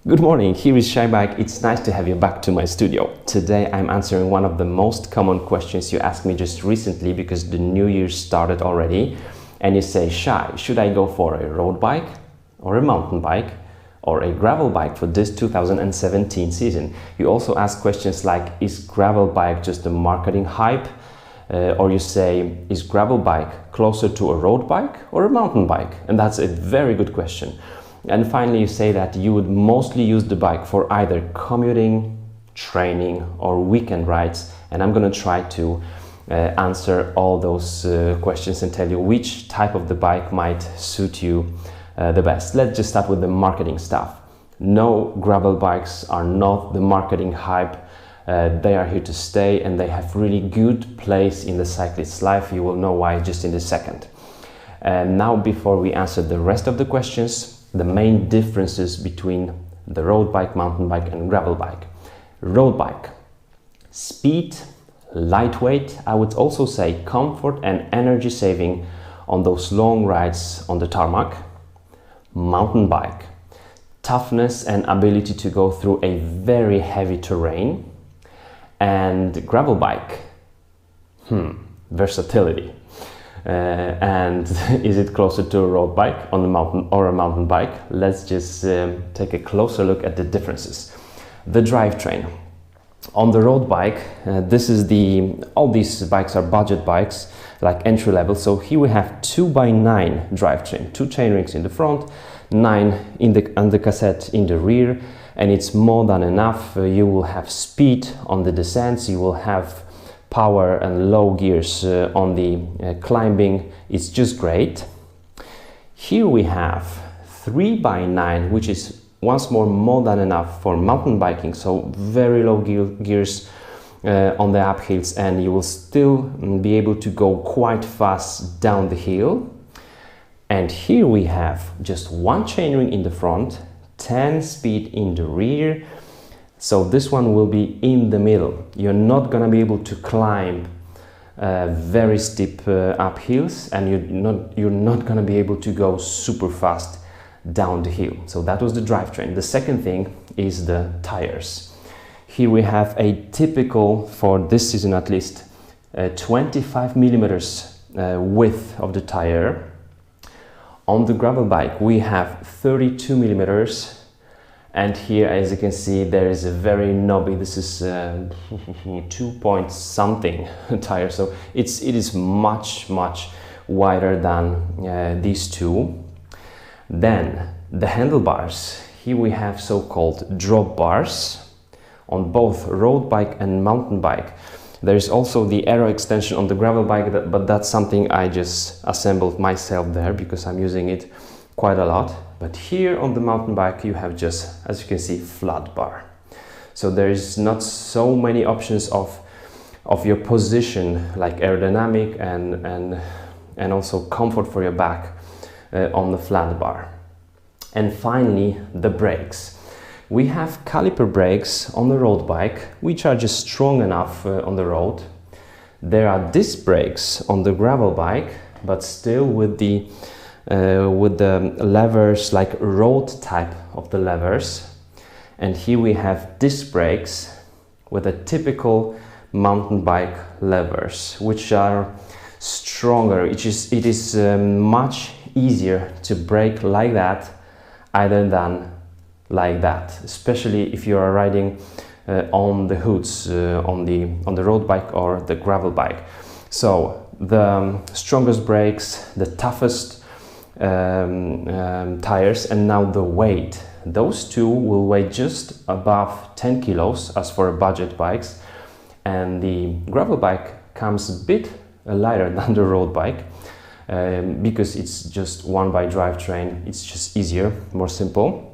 Good morning, here is ShyBike. It's nice to have you back to my studio. Today I'm answering one of the most common questions you asked me just recently because the new year started already. And you say, Shy, should I go for a road bike or a mountain bike or a gravel bike for this 2017 season? You also ask questions like, is gravel bike just a marketing hype? Or you say, is gravel bike closer to a road bike or a mountain bike? And that's a very good question. And finally, you say that you would mostly use the bike for either commuting, training, or weekend rides. And I'm going to try to answer all those questions and tell you which type of the bike might suit you the best. Let's just start with the marketing stuff. No, gravel bikes are not the marketing hype. They are here to stay and they have really good place in the cyclist's life. You will know why just in a second. Now, before we answer the rest of the questions, the main differences between the road bike, mountain bike and gravel bike. Road bike, speed, lightweight, I would also say comfort and energy saving on those long rides on the tarmac. Mountain bike, toughness and ability to go through a very heavy terrain. And gravel bike, versatility. And is it closer to a road bike on the mountain or a mountain bike? Let's just take a closer look at the differences. The drivetrain. On the road bike, all these bikes are budget bikes, like entry level. So here we have 2x9 drivetrain, 2 chainrings in the front, 9 on the cassette in the rear, and it's more than enough. You will have speed on the descents, you will have power and low gears on the climbing. It's just great. Here we have 3x9, which is once more than enough for mountain biking, so very low gears on the uphills, and you will still be able to go quite fast down the hill. And here we have just 1 chainring in the front, 10 speed in the rear. So this one will be in the middle. You're not going to be able to climb very steep uphills, and you're not going to be able to go super fast down the hill. So that was the drivetrain. The second thing is the tires. Here we have a typical, for this season at least, 25 millimeters width of the tire. On the gravel bike we have 32 millimeters. And here, as you can see, there is a very knobby, this is 2 point something tire, so it is much wider than these two. Then the handlebars, here we have so-called drop bars on both road bike and mountain bike. There is also the aero extension on the gravel bike, but that's something I just assembled myself there because I'm using it quite a lot. But here on the mountain bike you have just, as you can see, flat bar. So there is not so many options of your position, like aerodynamic and also comfort for your back on the flat bar. And finally, the brakes. We have caliper brakes on the road bike, which are just strong enough on the road. There are disc brakes on the gravel bike, but still with the levers, like road type of the levers. And here we have disc brakes with a typical mountain bike levers, which are stronger. It is much easier to brake like that either than like that, especially if you are riding on the hoods on the road bike or the gravel bike. So the strongest brakes, the toughest tires, and now the weight. Those two will weigh just above 10 kilos as for budget bikes, and the gravel bike comes a bit lighter than the road bike because it's just 1x drivetrain. It's just easier, more simple.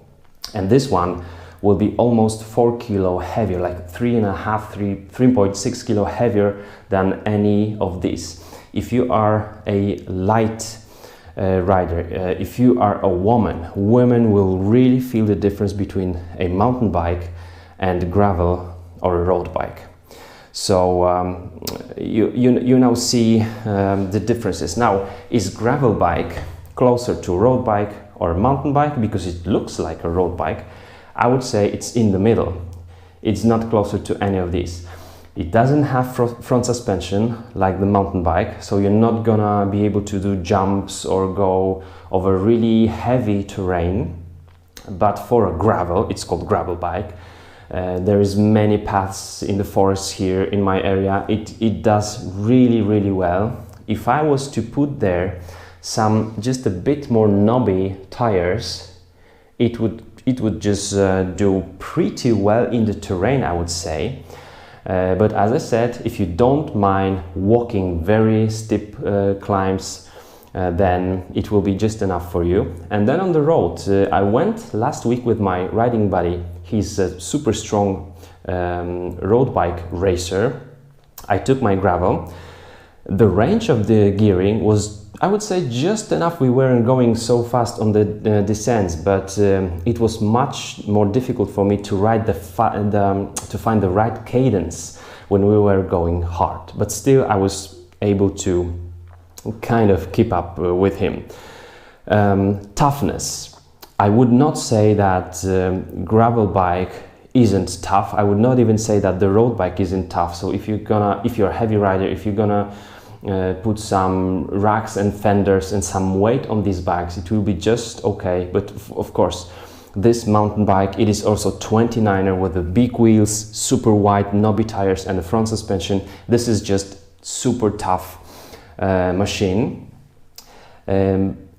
And this one will be almost 4 kilo heavier, like 3.6 kilo heavier than any of these. If you are a light rider, if you are a woman will really feel the difference between a mountain bike and gravel or a road bike. So you now see the differences. Now, is gravel bike closer to a road bike or a mountain bike because it looks like a road bike? I would say it's in the middle. It's not closer to any of these. It doesn't have front suspension like the mountain bike, so you're not gonna be able to do jumps or go over really heavy terrain. But for a gravel, it's called gravel bike. There is many paths in the forest here in my area. It does really, really well. If I was to put there some just a bit more knobby tires, it would just do pretty well in the terrain, I would say. But as I said, if you don't mind walking very steep climbs, then it will be just enough for you. And then on the road, I went last week with my riding buddy. He's a super strong road bike racer. I took my gravel. The range of the gearing was, I would say, just enough. We weren't going so fast on the descents, but it was much more difficult for me to ride to find the right cadence when we were going hard. But still, I was able to kind of keep up with him. Toughness. I would not say that gravel bike isn't tough. I would not even say that the road bike isn't tough. So if you're a heavy rider, if you're gonna put some racks and fenders and some weight on these bikes, it will be just okay. But of course, this mountain bike, it is also 29er with the big wheels, super wide knobby tires and the front suspension. This is just super tough machine.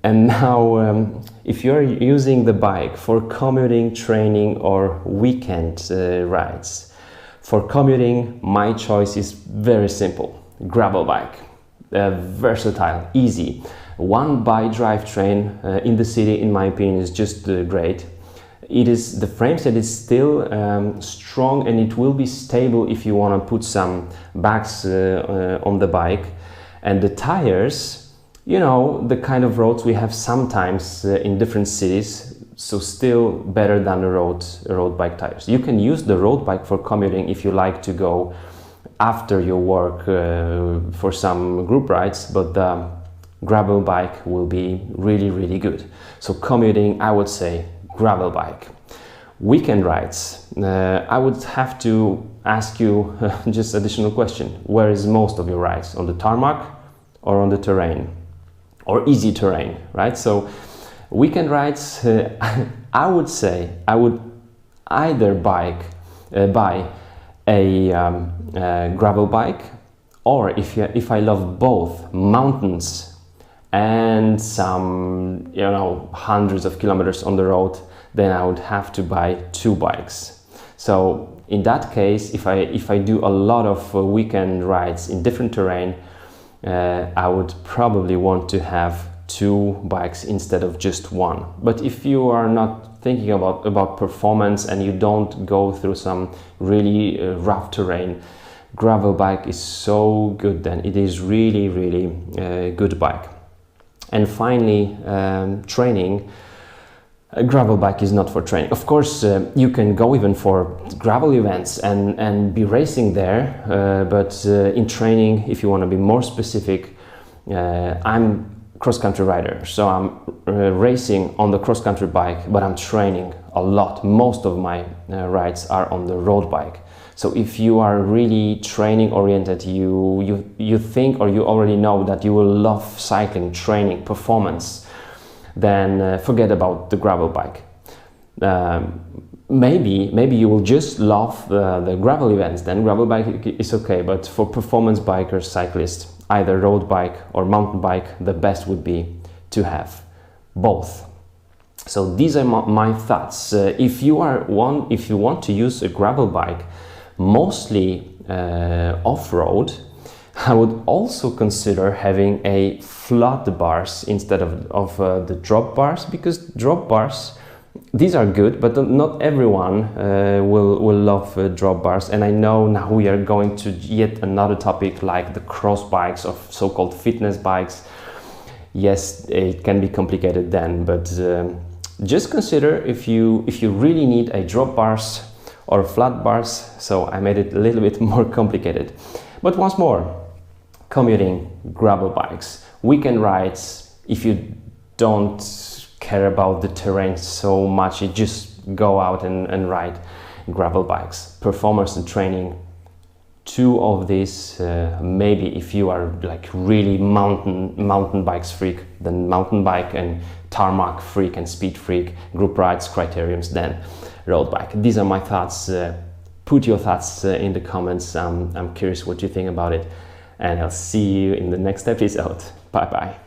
And now if you're using the bike for commuting, training or weekend rides, for commuting, my choice is very simple. Gravel bike, versatile, easy. One by drivetrain in the city, in my opinion, is just great. It is the frame set is still strong, and it will be stable if you want to put some bags on the bike. And the tires, you know, the kind of roads we have sometimes in different cities, so still better than the road bike tires. You can use the road bike for commuting if you like to go after your work for some group rides, but the gravel bike will be really, really good. So commuting, I would say gravel bike. Weekend rides, I would have to ask you just additional question. Where is most of your rides? On the tarmac or on the terrain? Or easy terrain, right? So weekend rides, I would say I would either buy a gravel bike, or if I love both mountains and some, you know, hundreds of kilometers on the road, then I would have to buy two bikes. So in that case, if I do a lot of weekend rides in different terrain, I would probably want to have two bikes instead of just one. But if you are not thinking about performance and you don't go through some really rough terrain, gravel bike is so good. Then it is really, really good bike. And finally, training. A gravel bike is not for training. Of course, you can go even for gravel events and be racing there, but in training, if you want to be more specific, I'm cross-country rider, so I'm racing on the cross-country bike, but I'm training a lot. Most of my rides are on the road bike. So if you are really training oriented, you think or you already know that you will love cycling, training, performance, then forget about the gravel bike. Maybe you will just love the gravel events, then gravel bike is okay. But for performance bikers, cyclists, either road bike or mountain bike, the best would be to have both. So these are my thoughts. If you want to use a gravel bike, mostly off-road, I would also consider having a flat bars instead of the drop bars, because drop bars, these are good, but not everyone will love drop bars. And I know now we are going to yet another topic, like the cross bikes or so-called fitness bikes. Yes, it can be complicated then, but just consider if you really need a drop bars or flat bars. So I made it a little bit more complicated. But once more, commuting, gravel bikes, weekend rides, if you don't care about the terrain so much, you just go out and ride gravel bikes. Performance and training, two of these, maybe if you are like really mountain bikes freak, then mountain bike, and tarmac freak and speed freak, group rides criteriums, then road bike. These are my thoughts. Put your thoughts in the comments. I'm curious what you think about it, and I'll see you in the next episode. Bye bye.